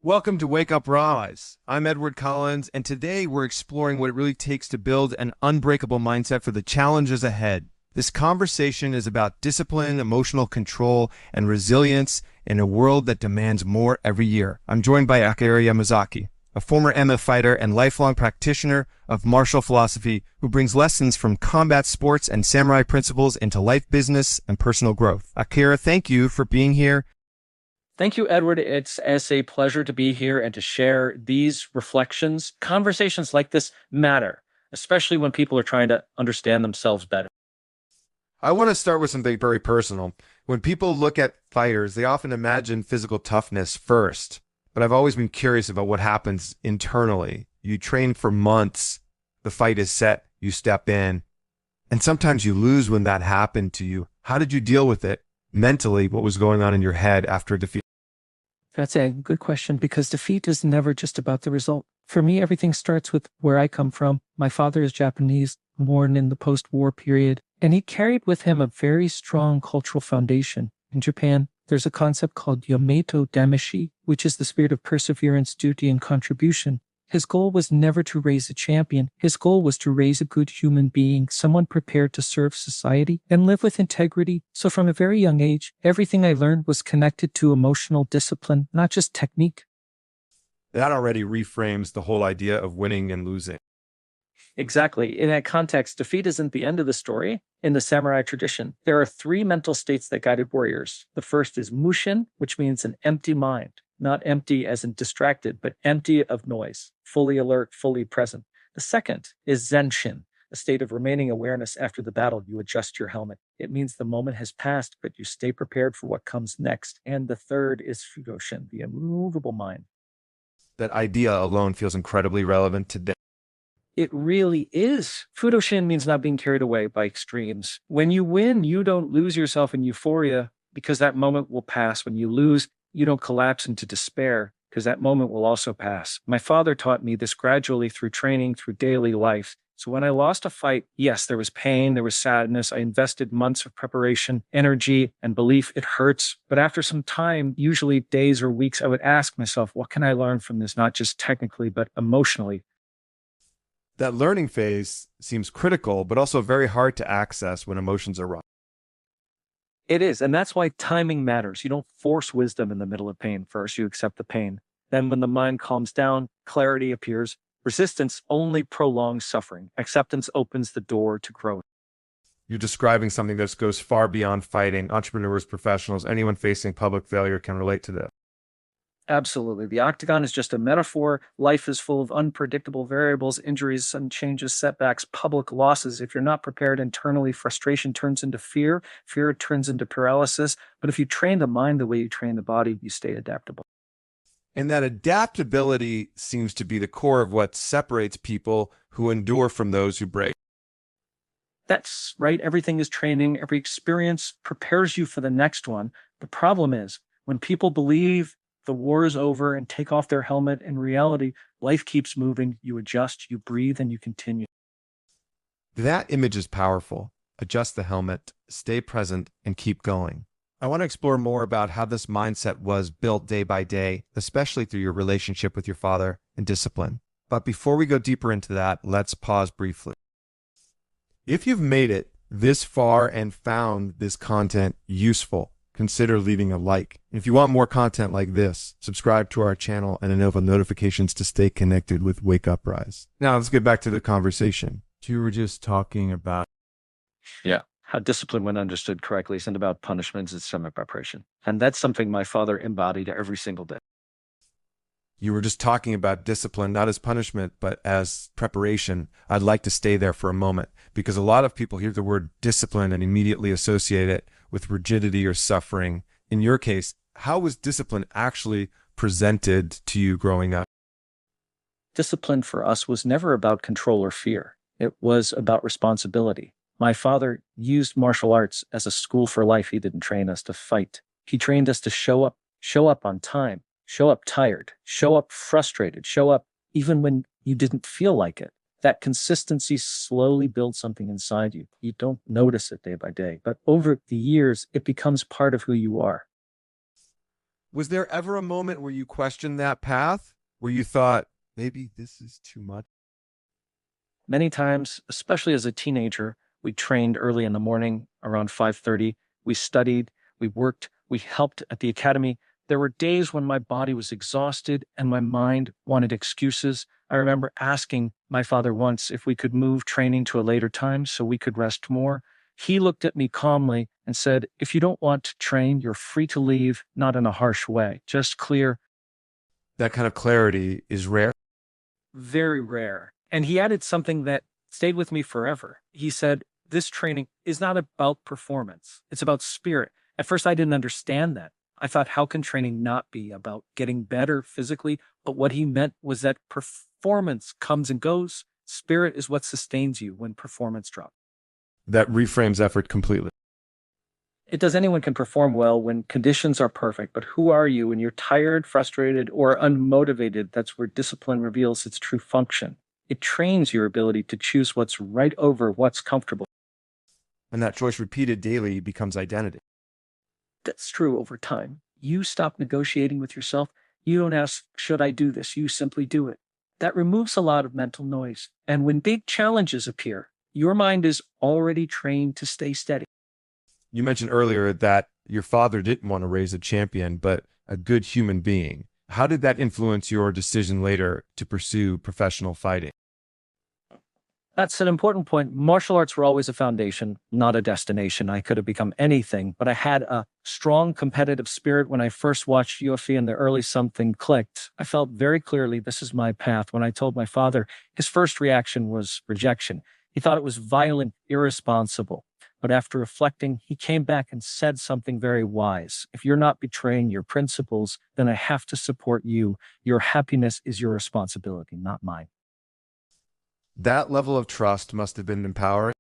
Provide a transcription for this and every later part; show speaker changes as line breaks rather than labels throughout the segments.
Welcome to Wake Up Rise. I'm Edward Collins, and today we're exploring what it really takes to build an unbreakable mindset for the challenges ahead. This conversation is about discipline, emotional control, and resilience in a world that demands more every year. I'm joined by Akira Yamazaki, a former MMA fighter and lifelong practitioner of martial philosophy who brings lessons from combat sports and samurai principles into life, business, and personal growth. Akira, thank you for being here.
Thank you, Edward. It's a pleasure to be here and to share these reflections. Conversations like this matter, especially when people are trying to understand themselves better.
I want to start with something very personal. When people look at fighters, they often imagine physical toughness first, but I've always been curious about what happens internally. You train for months, the fight is set, you step in, and sometimes you lose when that happened to you. How did you deal with it mentally? What was going on in your head after a defeat?
That's a good question, because defeat is never just about the result. For me, everything starts with where I come from. My father is Japanese, born in the post-war period, and he carried with him a very strong cultural foundation. In Japan, there's a concept called Yamato Dameshi, which is the spirit of perseverance, duty, and contribution. His goal was never to raise a champion. His goal was to raise a good human being, someone prepared to serve society and live with integrity. So from a very young age, everything I learned was connected to emotional discipline, not just technique.
That already reframes the whole idea of winning and losing.
Exactly. In that context, defeat isn't the end of the story. In the samurai tradition, there are three mental states that guided warriors. The first is mushin, which means an empty mind. Not empty as in distracted, but empty of noise, fully alert, fully present. The second is zenshin, a state of remaining awareness after the battle. You adjust your helmet. It means the moment has passed, but you stay prepared for what comes next. And the third is fudoshin, the immovable mind.
That idea alone feels incredibly relevant today.
It really is. Fudoshin means not being carried away by extremes. When you win, you don't lose yourself in euphoria because that moment will pass. When you lose, you don't collapse into despair because that moment will also pass. My father taught me this gradually through training, through daily life. So when I lost a fight, yes, there was pain, there was sadness. I invested months of preparation, energy, and belief. It hurts. But after some time, usually days or weeks, I would ask myself, what can I learn from this? Not just technically, but emotionally.
That learning phase seems critical, but also very hard to access when emotions are raw.
It is, and that's why timing matters. You don't force wisdom in the middle of pain. First, you accept the pain. Then when the mind calms down, clarity appears. Resistance only prolongs suffering. Acceptance opens the door to growth.
You're describing something that goes far beyond fighting. Entrepreneurs, professionals, anyone facing public failure can relate to this.
Absolutely. The octagon is just a metaphor. Life is full of unpredictable variables, injuries, sudden changes, setbacks, public losses. If you're not prepared internally, frustration turns into fear. Fear turns into paralysis. But if you train the mind the way you train the body, you stay adaptable.
And that adaptability seems to be the core of what separates people who endure from those who break.
That's right. Everything is training. Every experience prepares you for the next one. The problem is when people believe the war is over and take off their helmet, in reality, life keeps moving. You adjust, you breathe, and you continue.
That image is powerful. Adjust the helmet, stay present, and keep going. I want to explore more about how this mindset was built day by day, especially through your relationship with your father and discipline. But before we go deeper into that, let's pause briefly. If you've made it this far and found this content useful, consider leaving a like. If you want more content like this, subscribe to our channel and enable notifications to stay connected with Wake Up Rise. Now let's get back to the conversation. You were just talking about
How discipline, when understood correctly, isn't about punishments, it's stomach preparation. And that's something my father embodied every single day.
You were just talking about discipline, not as punishment, but as preparation. I'd like to stay there for a moment because a lot of people hear the word discipline and immediately associate it with rigidity or suffering. In your case, how was discipline actually presented to you growing up?
Discipline for us was never about control or fear. It was about responsibility. My father used martial arts as a school for life. He didn't train us to fight. He trained us to show up on time, show up tired, show up frustrated, show up even when you didn't feel like it. That consistency slowly builds something inside you. You don't notice it day by day, but over the years, it becomes part of who you are.
Was there ever a moment where you questioned that path, where you thought, maybe this is too much?
Many times, especially as a teenager, we trained early in the morning around 5:30. We studied, we worked, we helped at the academy. There were days when my body was exhausted and my mind wanted excuses. I remember asking my father once if we could move training to a later time so we could rest more. He looked at me calmly and said, "If you don't want to train, you're free to leave, not in a harsh way, just clear,
That kind of clarity is rare.
very rare." And he added something that stayed with me forever. He said, "This training is not about performance, it's about spirit." At first, I didn't understand that. I thought, how can training not be about getting better physically? But what he meant was that performance comes and goes. Spirit is what sustains you when performance drops.
That reframes effort completely.
It does. Anyone can perform well when conditions are perfect, but who are you when you're tired, frustrated, or unmotivated? That's where discipline reveals its true function. It trains your ability to choose what's right over what's comfortable.
And that choice repeated daily becomes identity.
That's true over time. You stop negotiating with yourself. You don't ask, should I do this? You simply do it. That removes a lot of mental noise. And when big challenges appear, your mind is already trained to stay steady.
You mentioned earlier that your father didn't want to raise a champion, but a good human being. How did that influence your decision later to pursue professional fighting?
That's an important point. Martial arts were always a foundation, not a destination. I could have become anything, but I had a strong competitive spirit. When I first watched UFC in the early, something clicked. I felt very clearly this is my path. When I told my father, his first reaction was rejection. He thought it was violent, irresponsible. But after reflecting, he came back and said something very wise. If you're not betraying your principles, then I have to support you. Your happiness is your responsibility, not mine.
That level of trust must have been empowering.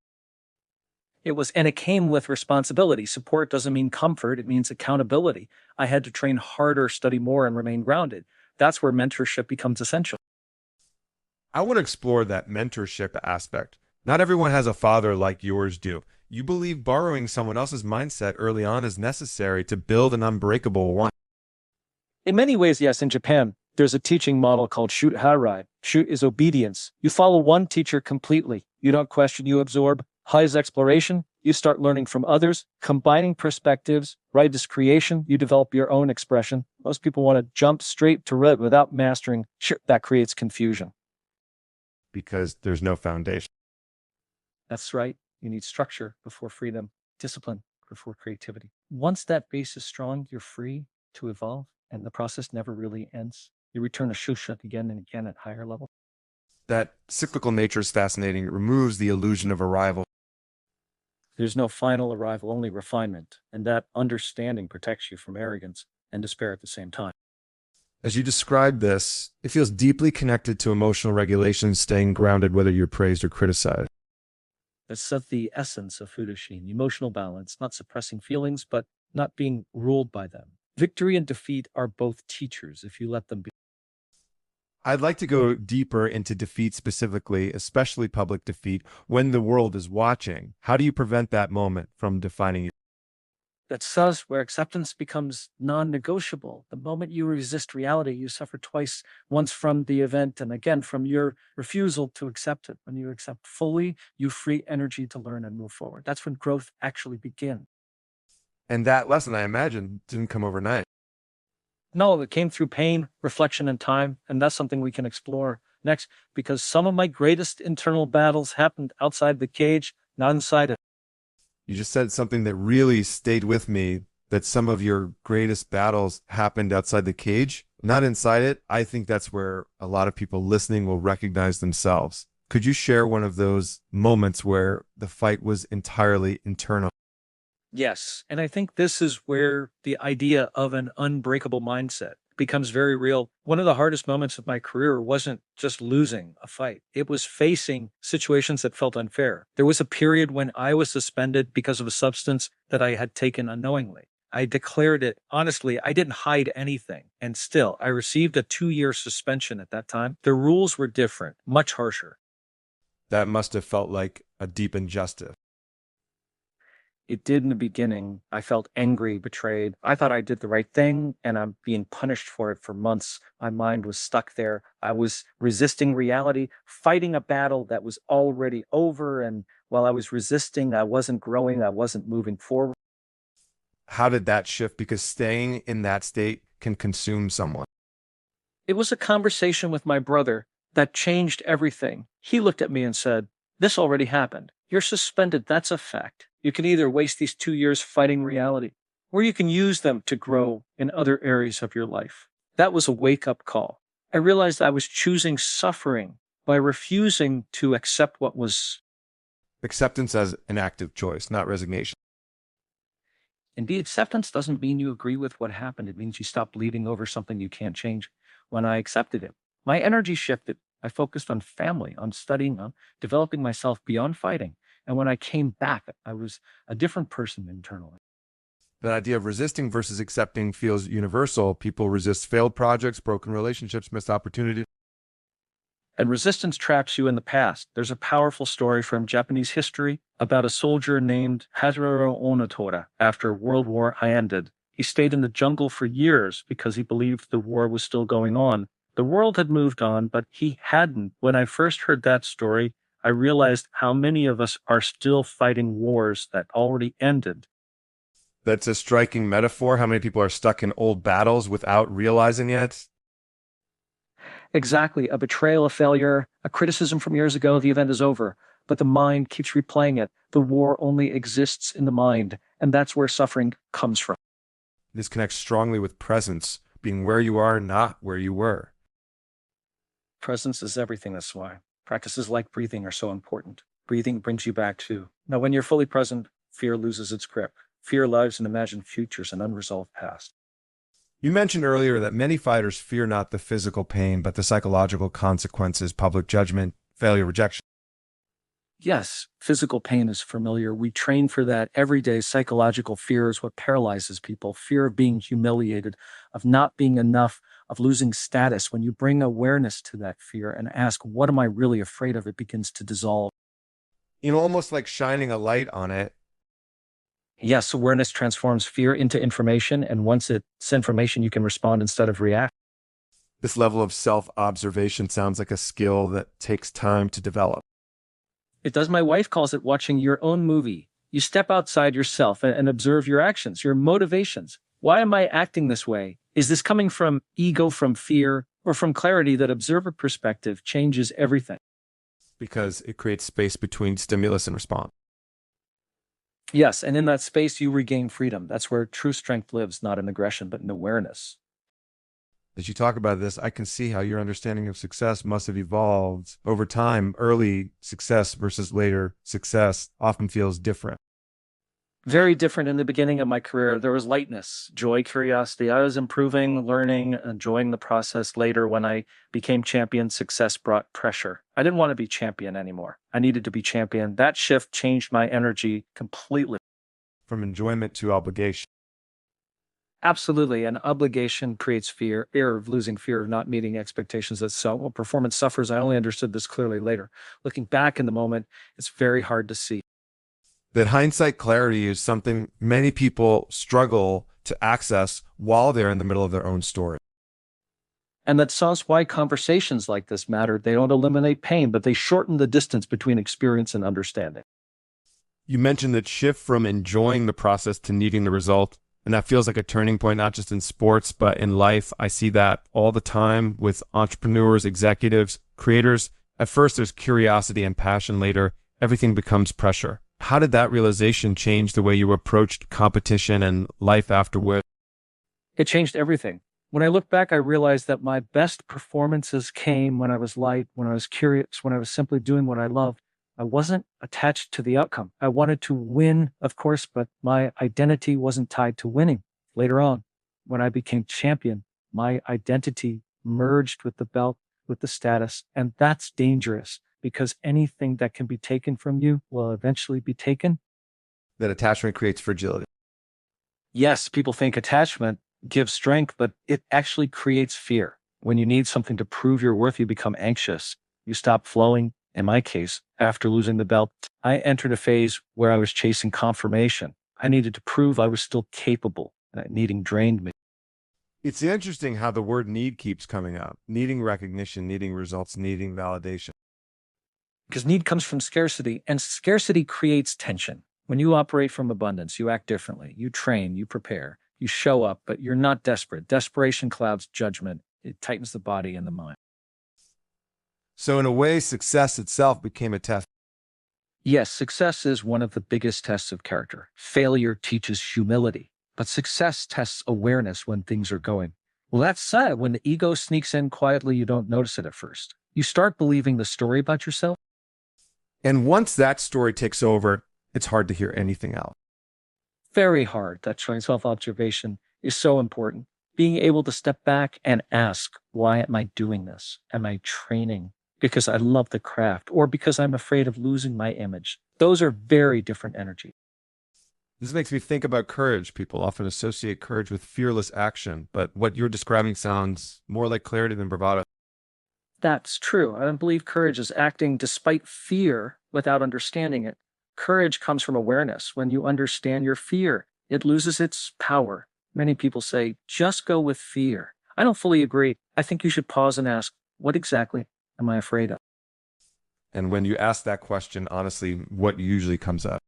It was, and it came with responsibility. Support doesn't mean comfort, it means accountability. I had to train harder, study more, and remain grounded. That's where mentorship becomes essential.
I want to explore that mentorship aspect. Not everyone has a father like yours do. You believe borrowing someone else's mindset early on is necessary to build an unbreakable one.
In many ways, yes, in Japan, there's a teaching model called Shoot Harai. Shoot is obedience. You follow one teacher completely. You don't question, you absorb. Hai is exploration. You start learning from others, combining perspectives. Right is creation. You develop your own expression. Most people want to jump straight to red without mastering. Sure, that creates confusion.
Because there's no foundation.
That's right. You need structure before freedom, discipline before creativity. Once that base is strong, you're free to evolve, and the process never really ends. You return to Shusha again and again at higher level.
That cyclical nature is fascinating. It removes the illusion of arrival.
There's no final arrival, only refinement, and that understanding protects you from arrogance and despair at the same time.
As you describe this, it feels deeply connected to emotional regulation, staying grounded whether you're praised or criticized.
That's the essence of Fudoshin, emotional balance, not suppressing feelings, but not being ruled by them. Victory and defeat are both teachers if you let them be.
I'd like to go deeper into defeat specifically, especially public defeat, when the world is watching. How do you prevent that moment from defining you?
That's us where acceptance becomes non-negotiable. The moment you resist reality, you suffer twice, once from the event and again from your refusal to accept it. When you accept fully, you free energy to learn and move forward. That's when growth actually begins.
And that lesson, I imagine, didn't come overnight.
No, it came through pain, reflection, and time, and that's something we can explore next, because some of my greatest internal battles happened outside the cage, not inside it.
You just said something that really stayed with me, that some of your greatest battles happened outside the cage, not inside it. I think that's where a lot of people listening will recognize themselves. Could you share one of those moments where the fight was entirely internal?
Yes, and I think this is where the idea of an unbreakable mindset becomes very real. One of the hardest moments of my career wasn't just losing a fight. It was facing situations that felt unfair. There was a period when I was suspended because of a substance that I had taken unknowingly. I declared it honestly. I didn't hide anything. And still, I received a 2-year suspension at that time. The rules were different, much harsher.
That must have felt like a deep injustice.
It did in the beginning. I felt angry, betrayed. I thought I did the right thing, and I'm being punished for it for months. My mind was stuck there. I was resisting reality, fighting a battle that was already over. And while I was resisting, I wasn't growing, I wasn't moving forward.
How did that shift? Because staying in that state can consume someone.
It was a conversation with my brother that changed everything. He looked at me and said, "This already happened. You're suspended. That's a fact. You can either waste these 2 years fighting reality, or you can use them to grow in other areas of your life." That was a wake up call. I realized I was choosing suffering by refusing to accept what was.
Acceptance as an active choice, not resignation.
Indeed, acceptance doesn't mean you agree with what happened. It means you stop bleeding over something you can't change. When I accepted it, my energy shifted. I focused on family, on studying, on developing myself beyond fighting. And when I came back, I was a different person internally.
That idea of resisting versus accepting feels universal. People resist failed projects, broken relationships, missed opportunities.
And resistance traps you in the past. There's a powerful story from Japanese history about a soldier named Hazaro Onotora after World War I ended. He stayed in the jungle for years because he believed the war was still going on. The world had moved on, but he hadn't. When I first heard that story, I realized how many of us are still fighting wars that already ended.
That's a striking metaphor. How many people are stuck in old battles without realizing it?
Exactly. A betrayal, a failure, a criticism from years ago, the event is over. But the mind keeps replaying it. The war only exists in the mind. And that's where suffering comes from.
This connects strongly with presence, being where you are, not where you were.
Presence is everything. That's why practices like breathing are so important. Breathing brings you back to. Now, when you're fully present, fear loses its grip. Fear lives in imagined futures and unresolved past.
You mentioned earlier that many fighters fear not the physical pain, but the psychological consequences, public judgment, failure, rejection.
Yes, physical pain is familiar. We train for that every day. Psychological fear is what paralyzes people. Fear of being humiliated, of not being enough, of losing status. When you bring awareness to that fear and ask, what am I really afraid of? It begins to dissolve.
Almost like shining a light on it.
Yes, awareness transforms fear into information. And once it's information, you can respond instead of react.
This level of self-observation sounds like a skill that takes time to develop.
It does. My wife calls it watching your own movie. You step outside yourself and observe your actions, your motivations. Why am I acting this way? Is this coming from ego, from fear, or from clarity? That observer perspective changes everything.
Because it creates space between stimulus and response.
Yes, and in that space, you regain freedom. That's where true strength lives, not in aggression, but in awareness.
As you talk about this, I can see how your understanding of success must have evolved over time. Early success versus later success often feels different.
Very different. In the beginning of my career. There was lightness, joy, curiosity. I was improving, learning, enjoying the process. Later, when I became champion, success brought pressure. I didn't want to be champion anymore. I needed to be champion. That shift changed my energy completely.
From enjoyment to obligation.
Absolutely. An obligation creates fear of losing, fear of not meeting expectations. That's so well, performance suffers. I only understood this clearly later. Looking back in the moment, it's very hard to see.
That hindsight clarity is something many people struggle to access while they're in the middle of their own story.
And that's why conversations like this matter. They don't eliminate pain, but they shorten the distance between experience and understanding.
You mentioned that shift from enjoying the process to needing the result. And that feels like a turning point, not just in sports, but in life. I see that all the time with entrepreneurs, executives, creators. At first, there's curiosity and passion. Later, everything becomes pressure. How did that realization change the way you approached competition and life afterward?
It changed everything. When I look back, I realized that my best performances came when I was light, when I was curious, when I was simply doing what I loved. I wasn't attached to the outcome. I wanted to win, of course, but my identity wasn't tied to winning. Later on, when I became champion, my identity merged with the belt, with the status, and that's dangerous because anything that can be taken from you will eventually be taken.
That attachment creates fragility.
Yes, people think attachment gives strength, but it actually creates fear. When you need something to prove your worth, you become anxious. You stop flowing. In my case, after losing the belt, I entered a phase where I was chasing confirmation. I needed to prove I was still capable, and that needing drained me.
It's interesting how the word need keeps coming up. Needing recognition, needing results, needing validation.
Because need comes from scarcity, and scarcity creates tension. When you operate from abundance, you act differently. You train, you prepare, you show up, but you're not desperate. Desperation clouds judgment. It tightens the body and the mind.
So in a way, success itself became a test.
Yes, success is one of the biggest tests of character. Failure teaches humility, but success tests awareness when things are going. Well, that said, when the ego sneaks in quietly, you don't notice it at first. You start believing the story about yourself.
And once that story takes over, it's hard to hear anything else.
Very hard. That showing self-observation is so important. Being able to step back and ask, why am I doing this? Am I training because I love the craft or because I'm afraid of losing my image? Those are very different energies.
This makes me think about courage. People often associate courage with fearless action, but what you're describing sounds more like clarity than bravado.
That's true. I don't believe courage is acting despite fear without understanding it. Courage comes from awareness. When you understand your fear, it loses its power. Many people say, just go with fear. I don't fully agree. I think you should pause and ask, what exactly am I afraid of?
And when you ask that question, honestly, what usually comes up?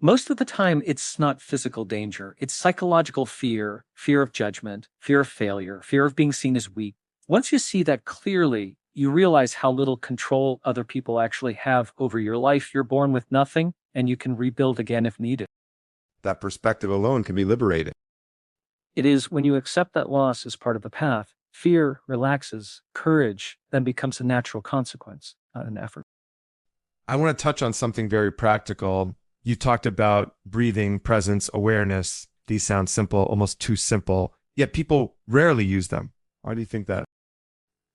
Most of the time, it's not physical danger. It's psychological fear, fear of judgment, fear of failure, fear of being seen as weak. Once you see that clearly, you realize how little control other people actually have over your life. You're born with nothing, and you can rebuild again if needed.
That perspective alone can be liberating.
It is when you accept that loss as part of the path, fear relaxes, courage then becomes a natural consequence, not an effort.
I want to touch on something very practical. You talked about breathing, presence, awareness. These sound simple, almost too simple, yet people rarely use them. Why do you think that?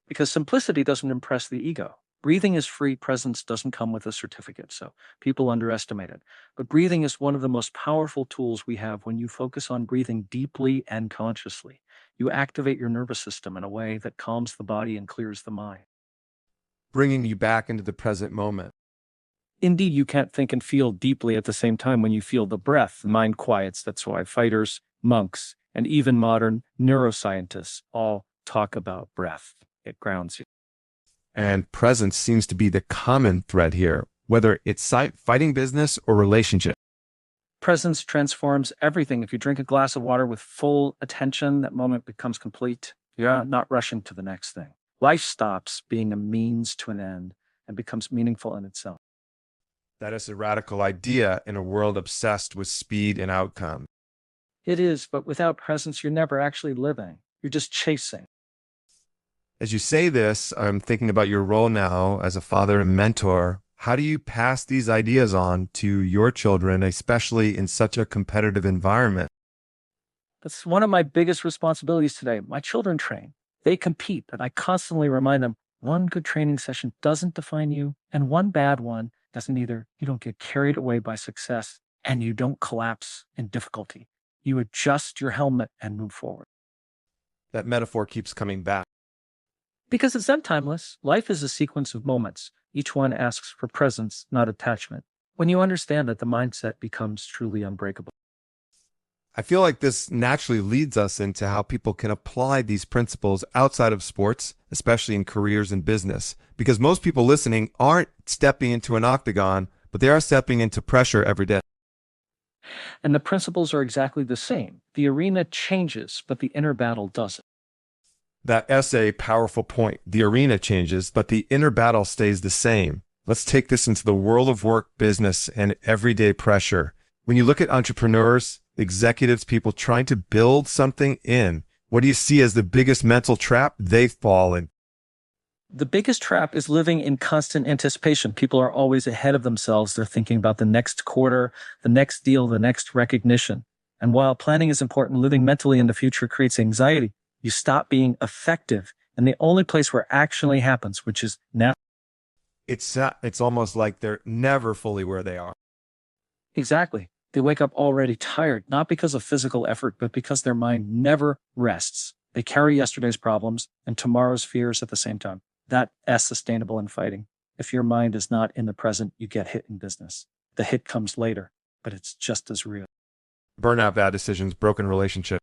Because simplicity doesn't impress the ego. Breathing is free, presence doesn't come with a certificate, so people underestimate it. But breathing is one of the most powerful tools we have when you focus on breathing deeply and consciously. You activate your nervous system in a way that calms the body and clears the mind.
Bringing you back into the present moment.
Indeed, you can't think and feel deeply at the same time. When you feel the breath, the mind quiets. That's why fighters, monks, and even modern neuroscientists all talk about breath. It grounds you.
And presence seems to be the common thread here, whether it's fighting business or relationship.
Presence transforms everything. If you drink a glass of water with full attention, that moment becomes complete. You're not rushing to the next thing. Life stops being a means to an end and becomes meaningful in itself.
That is a radical idea in a world obsessed with speed and outcome.
It is, but without presence, you're never actually living. You're just chasing.
As you say this, I'm thinking about your role now as a father and mentor. How do you pass these ideas on to your children, especially in such a competitive environment?
That's one of my biggest responsibilities today. My children train. They compete, and I constantly remind them, one good training session doesn't define you, and one bad one doesn't either. You don't get carried away by success, and you don't collapse in difficulty. You adjust your helmet and move forward.
That metaphor keeps coming back.
Because it's not timeless. Life is a sequence of moments. Each one asks for presence, not attachment. When you understand that, the mindset becomes truly unbreakable.
I feel like this naturally leads us into how people can apply these principles outside of sports, especially in careers and business. Because most people listening aren't stepping into an octagon, but they are stepping into pressure every day.
And the principles are exactly the same. The arena changes, but the inner battle doesn't.
That essay, powerful point. The arena changes, but the inner battle stays the same. Let's take this into the world of work, business, and everyday pressure. When you look at entrepreneurs, executives, people trying to build something in, what do you see as the biggest mental trap they fall in?
The biggest trap is living in constant anticipation. People are always ahead of themselves. They're thinking about the next quarter, the next deal, the next recognition. And while planning is important, living mentally in the future creates anxiety. You stop being effective in the only place where actually happens, which is now.
It's almost like they're never fully where they are.
Exactly. They wake up already tired, not because of physical effort, but because their mind never rests. They carry yesterday's problems and tomorrow's fears at the same time. That is sustainable in fighting. If your mind is not in the present, you get hit in business. The hit comes later, but it's just as real.
Burnout, bad decisions, broken relationship.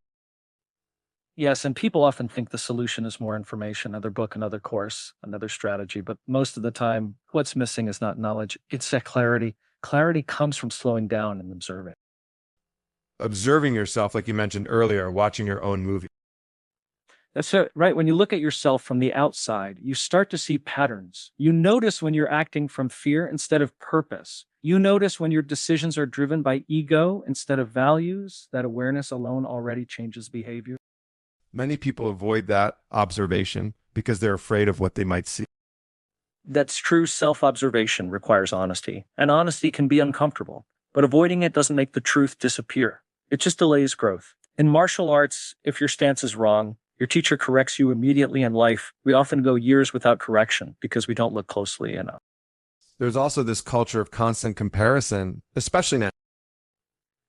Yes, and people often think the solution is more information, another book, another course, another strategy. But most of the time, what's missing is not knowledge, it's that clarity. Clarity comes from slowing down and observing.
Observing yourself, like you mentioned earlier, watching your own movie.
That's right. When you look at yourself from the outside, you start to see patterns. You notice when you're acting from fear instead of purpose. You notice when your decisions are driven by ego instead of values. That awareness alone already changes behavior.
Many people avoid that observation because they're afraid of what they might see.
That's true. Self-observation requires honesty, and honesty can be uncomfortable, but avoiding it doesn't make the truth disappear. It just delays growth. In martial arts, if your stance is wrong, your teacher corrects you immediately. In life, we often go years without correction because we don't look closely enough.
There's also this culture of constant comparison, especially now.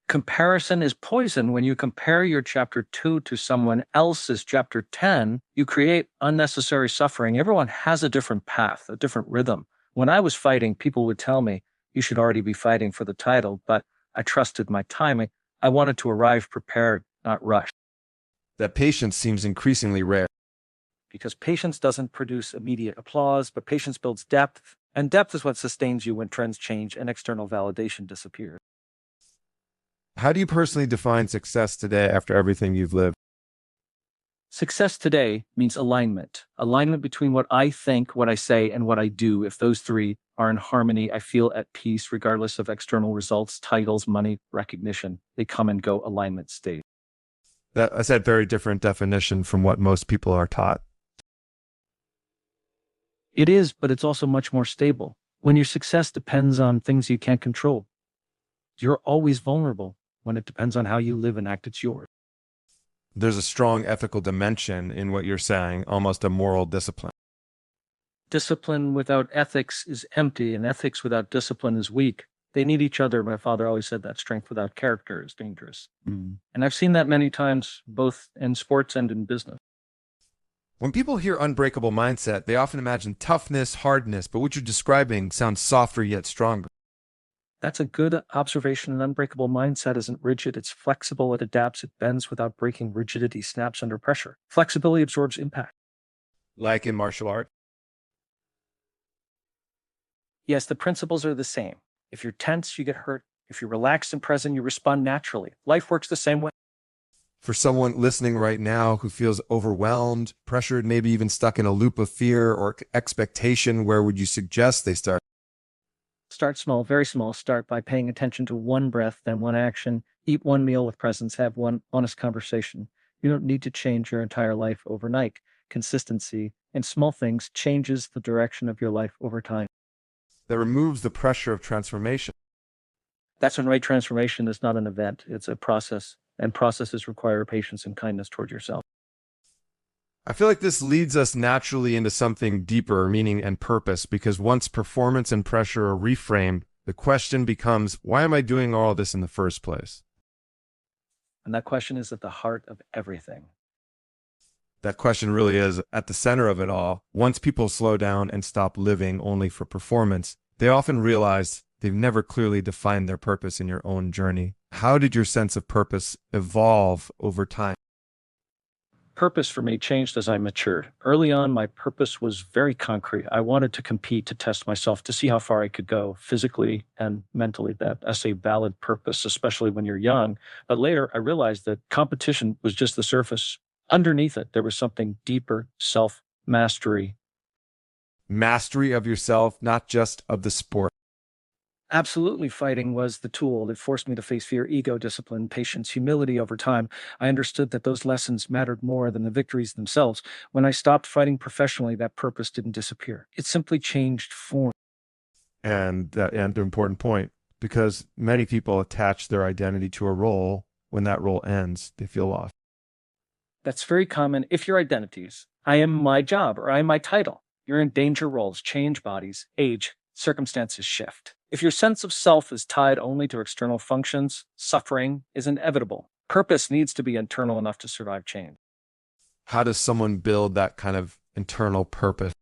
Comparison is poison. When you compare your chapter 2 to someone else's chapter 10, you create unnecessary suffering. Everyone has a different path, a different rhythm. When I was fighting, people would tell me, you should already be fighting for the title, but I trusted my timing. I wanted to arrive prepared, not rushed.
That patience seems increasingly rare.
Because patience doesn't produce immediate applause, but patience builds depth, and depth is what sustains you when trends change and external validation disappears.
How do you personally define success today after everything you've lived?
Success today means alignment. Alignment between what I think, what I say, and what I do. If those three are in harmony, I feel at peace regardless of external results, titles, money, recognition. They come and go, alignment state.
That's a very different definition from what most people are taught.
It is, but it's also much more stable. When your success depends on things you can't control, you're always vulnerable. When it depends on how you live and act, it's yours.
There's a strong ethical dimension in what you're saying, almost a moral discipline.
Discipline without ethics is empty, and ethics without discipline is weak. They need each other. My father always said that strength without character is dangerous. And I've seen that many times, both in sports and in business.
When people hear unbreakable mindset, they often imagine toughness, hardness, but what you're describing sounds softer yet stronger.
That's a good observation. An unbreakable mindset isn't rigid. It's flexible. It adapts. It bends without breaking. Rigidity snaps under pressure. Flexibility absorbs impact.
Like in martial art?
Yes, the principles are the same. If you're tense, you get hurt. If you're relaxed and present, you respond naturally. Life works the same way.
For someone listening right now who feels overwhelmed, pressured, maybe even stuck in a loop of fear or expectation, where would you suggest they start?
Start small, very small. Start by paying attention to one breath, then one action. Eat one meal with presence. Have one honest conversation. You don't need to change your entire life overnight. Consistency in small things changes the direction of your life over time.
That removes the pressure of transformation.
That's when right transformation is not an event. It's a process, and processes require patience and kindness toward yourself.
I feel like this leads us naturally into something deeper, meaning and purpose, because once performance and pressure are reframed, the question becomes, why am I doing all this in the first place?
And that question is at the heart of everything.
That question really is at the center of it all. Once people slow down and stop living only for performance, they often realize they've never clearly defined their purpose in your own journey. How did your sense of purpose evolve over time?
Purpose for me changed as I matured. Early on, my purpose was very concrete. I wanted to compete, to test myself, to see how far I could go physically and mentally. That's a valid purpose, especially when you're young. But later, I realized that competition was just the surface. Underneath it, there was something deeper, self-mastery.
Mastery of yourself, not just of the sport.
Absolutely, fighting was the tool that forced me to face fear, ego, discipline, patience, humility over time. I understood that those lessons mattered more than the victories themselves. When I stopped fighting professionally, that purpose didn't disappear. It simply changed form.
And an important point, because many people attach their identity to a role. When that role ends, they feel lost.
That's very common. If your identities, I am my job or I am my title, you're in danger. Roles change, bodies age, circumstances shift. If your sense of self is tied only to external functions, suffering is inevitable. Purpose needs to be internal enough to survive change.
How does someone build that kind of internal purpose?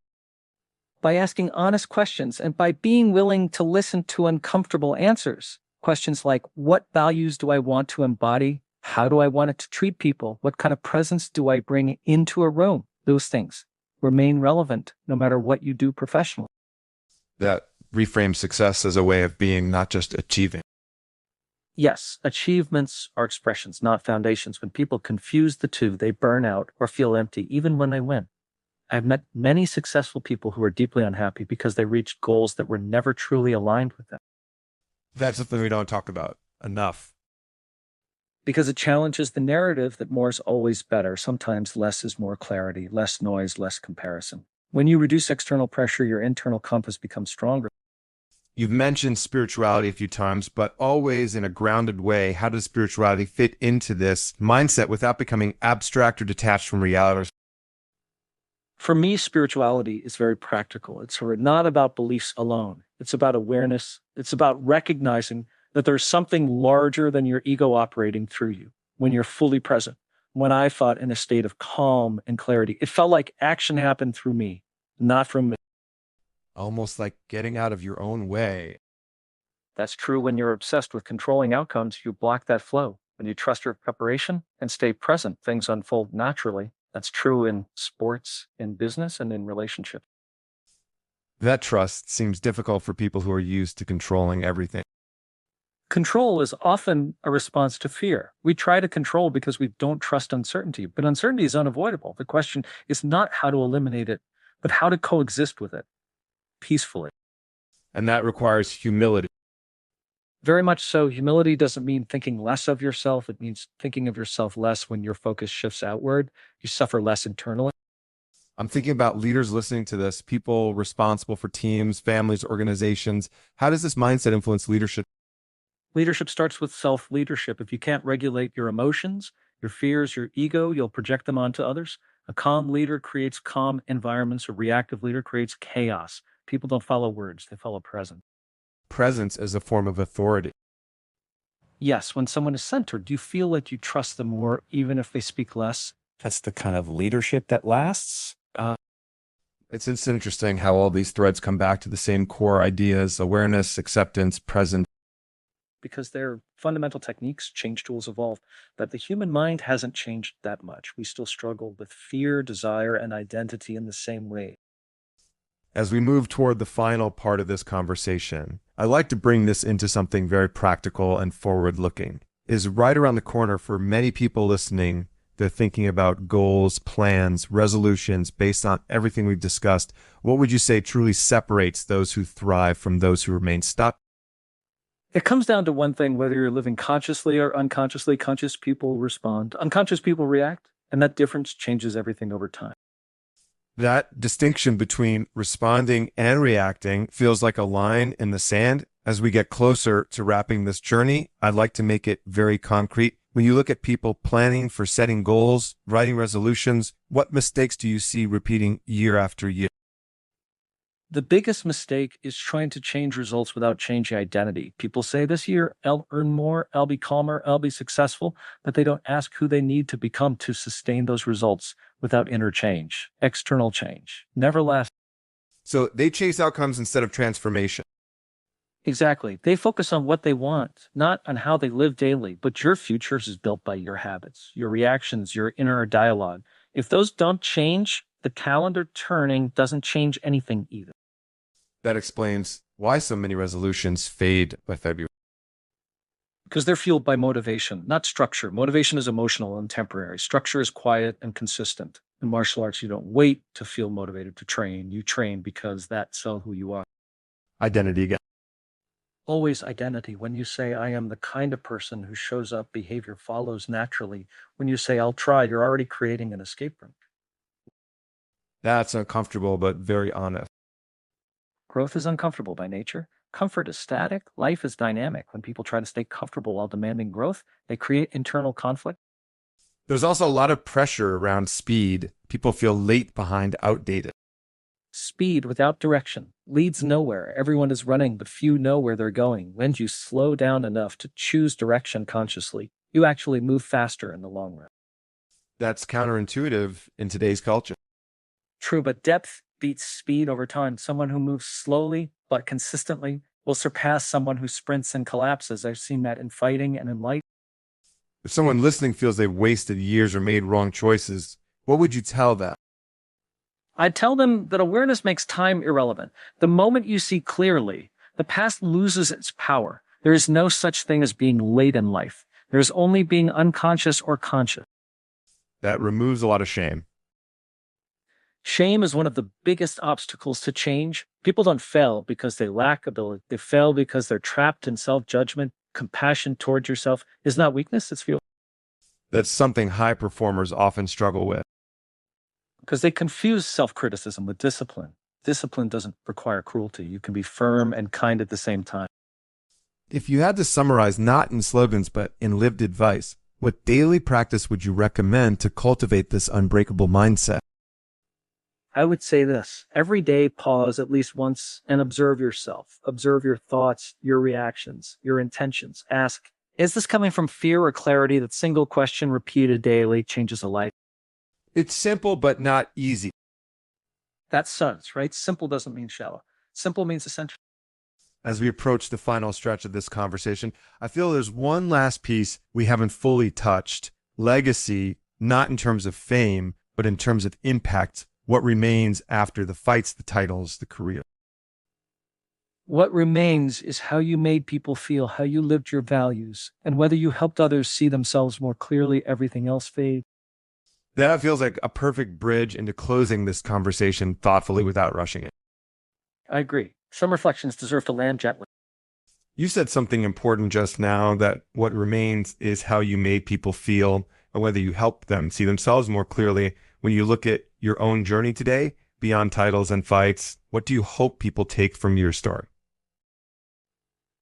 By asking honest questions and by being willing to listen to uncomfortable answers. Questions like, what values do I want to embody? How do I want it to treat people? What kind of presence do I bring into a room? Those things remain relevant no matter what you do professionally.
That reframes success as a way of being, not just achieving.
Yes, achievements are expressions, not foundations. When people confuse the two, they burn out or feel empty, even when they win. I've met many successful people who are deeply unhappy because they reached goals that were never truly aligned with them.
That's something we don't talk about enough.
Because it challenges the narrative that more is always better. Sometimes less is more clarity, less noise, less comparison. When you reduce external pressure, your internal compass becomes stronger.
You've mentioned spirituality a few times, but always in a grounded way. How does spirituality fit into this mindset without becoming abstract or detached from reality?
For me, spirituality is very practical. It's not about beliefs alone. It's about awareness. It's about recognizing that there's something larger than your ego operating through you when you're fully present. When I fought in a state of calm and clarity, it felt like action happened through me, not from me.
Almost like getting out of your own way.
That's true when you're obsessed with controlling outcomes, you block that flow. When you trust your preparation and stay present, things unfold naturally. That's true in sports, in business, and in relationships.
That trust seems difficult for people who are used to controlling everything.
Control is often a response to fear. We try to control because we don't trust uncertainty, but uncertainty is unavoidable. The question is not how to eliminate it, but how to coexist with it peacefully.
And that requires humility.
Very much so. Humility doesn't mean thinking less of yourself. It means thinking of yourself less when your focus shifts outward. You suffer less internally.
I'm thinking about leaders listening to this, people responsible for teams, families, organizations. How does this mindset influence leadership?
Leadership starts with self-leadership. If you can't regulate your emotions, your fears, your ego, you'll project them onto others. A calm leader creates calm environments. A reactive leader creates chaos. People don't follow words, they follow presence.
Presence as a form of authority.
Yes, when someone is centered, you feel that you trust them more, even if they speak less.
That's the kind of leadership that lasts.
It's interesting how all these threads come back to the same core ideas: awareness, acceptance, presence.
Because their fundamental techniques, change tools evolve, but the human mind hasn't changed that much. We still struggle with fear, desire, and identity in the same way.
As we move toward the final part of this conversation, I'd like to bring this into something very practical and forward-looking. Is right around the corner for many people listening. They're thinking about goals, plans, resolutions based on everything we've discussed. What would you say truly separates those who thrive from those who remain stuck?
It comes down to one thing: whether you're living consciously or unconsciously. Conscious people respond, unconscious people react, and that difference changes everything over time.
That distinction between responding and reacting feels like a line in the sand. As we get closer to wrapping this journey, I'd like to make it very concrete. When you look at people planning for setting goals, writing resolutions, what mistakes do you see repeating year after year?
The biggest mistake is trying to change results without changing identity. People say, this year, I'll earn more, I'll be calmer, I'll be successful, but they don't ask who they need to become to sustain those results without inner change, external change. Never lasts.
So they chase outcomes instead of transformation.
Exactly. They focus on what they want, not on how they live daily, but your future is built by your habits, your reactions, your inner dialogue. If those don't change, the calendar turning doesn't change anything either.
That explains why so many resolutions fade by February.
Because they're fueled by motivation, not structure. Motivation is emotional and temporary. Structure is quiet and consistent. In martial arts, you don't wait to feel motivated to train. You train because that's who you are.
Identity again.
Always identity. When you say, I am the kind of person who shows up, behavior follows naturally. When you say, I'll try, you're already creating an escape room.
That's uncomfortable, but very honest.
Growth is uncomfortable by nature. Comfort is static. Life is dynamic. When people try to stay comfortable while demanding growth, they create internal conflict.
There's also a lot of pressure around speed. People feel late behind, outdated.
Speed without direction leads nowhere. Everyone is running, but few know where they're going. When you slow down enough to choose direction consciously, you actually move faster in the long run.
That's counterintuitive in today's culture.
True, but depth
beats speed over time. Someone who moves slowly but consistently will surpass someone who sprints and collapses. I've seen that in fighting and in life.
If someone listening feels they've wasted years or made wrong choices, what would you tell them?
I tell them that awareness makes time irrelevant. The moment you see clearly, the past loses its power. There is no such thing as being late in life. There is only being unconscious or conscious.
That removes a lot of shame.
Shame is one of the biggest obstacles to change. People don't fail because they lack ability. They fail because they're trapped in self-judgment. Compassion towards yourself is not weakness, it's fuel.
That's something high performers often struggle with.
Because they confuse self-criticism with discipline. Discipline doesn't require cruelty. You can be firm and kind at the same time.
If you had to summarize not in slogans but in lived advice, what daily practice would you recommend to cultivate this unbreakable mindset?
I would say this. Every day, pause at least once and observe yourself. Observe your thoughts, your reactions, your intentions. Ask, is this coming from fear or clarity? That single question repeated daily changes a life.
It's simple but not easy.
That's sense, right? Simple doesn't mean shallow. Simple means essential.
As we approach the final stretch of this conversation, I feel there's one last piece we haven't fully touched. Legacy, not in terms of fame, but in terms of impact. What remains after the fights, the titles, the career?
What remains is how you made people feel, how you lived your values, and whether you helped others see themselves more clearly. Everything else fades.
That feels like a perfect bridge into closing this conversation thoughtfully without rushing it.
I agree. Some reflections deserve to land gently.
You said something important just now, that what remains is how you made people feel and whether you helped them see themselves more clearly. When you look at your own journey today, beyond titles and fights, what do you hope people take from your story?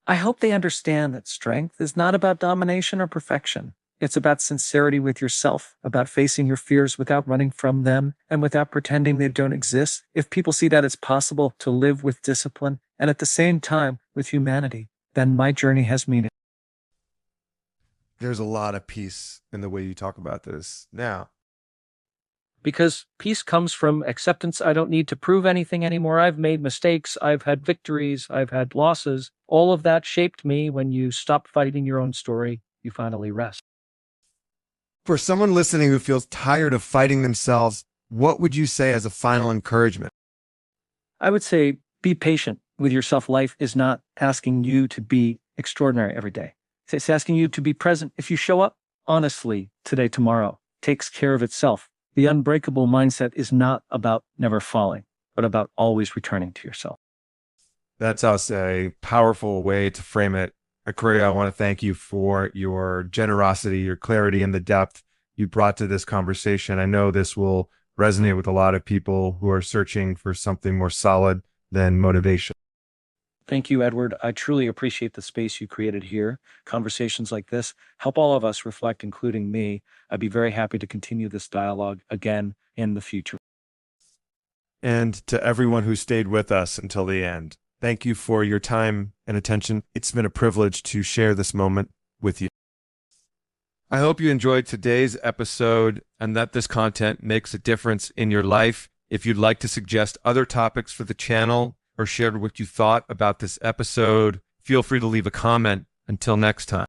I hope they understand that strength is not about domination or perfection. It's about sincerity with yourself, about facing your fears without running from them and without pretending they don't exist. If people see that it's possible to live with discipline and at the same time with humanity, then my journey has meaning.
There's a lot of peace in the way you talk about this now.
Because peace comes from acceptance. I don't need to prove anything anymore. I've made mistakes. I've had victories. I've had losses. All of that shaped me. When you stop fighting your own story, you finally rest.
For someone listening who feels tired of fighting themselves, what would you say as a final encouragement?
I would say be patient with yourself. Life is not asking you to be extraordinary every day. It's asking you to be present. If you show up honestly today, tomorrow takes care of itself. The unbreakable mindset is not about never falling, but about always returning to yourself.
That's a powerful way to frame it. Akira, I want to thank you for your generosity, your clarity, and the depth you brought to this conversation. I know this will resonate with a lot of people who are searching for something more solid than motivation.
Thank you, Edward. I truly appreciate the space you created here. Conversations like this help all of us reflect, including me. I'd be very happy to continue this dialogue again in the future.
And to everyone who stayed with us until the end, thank you for your time and attention. It's been a privilege to share this moment with you. I hope you enjoyed today's episode and that this content makes a difference in your life. If you'd like to suggest other topics for the channel or share what you thought about this episode, feel free to leave a comment. Until next time.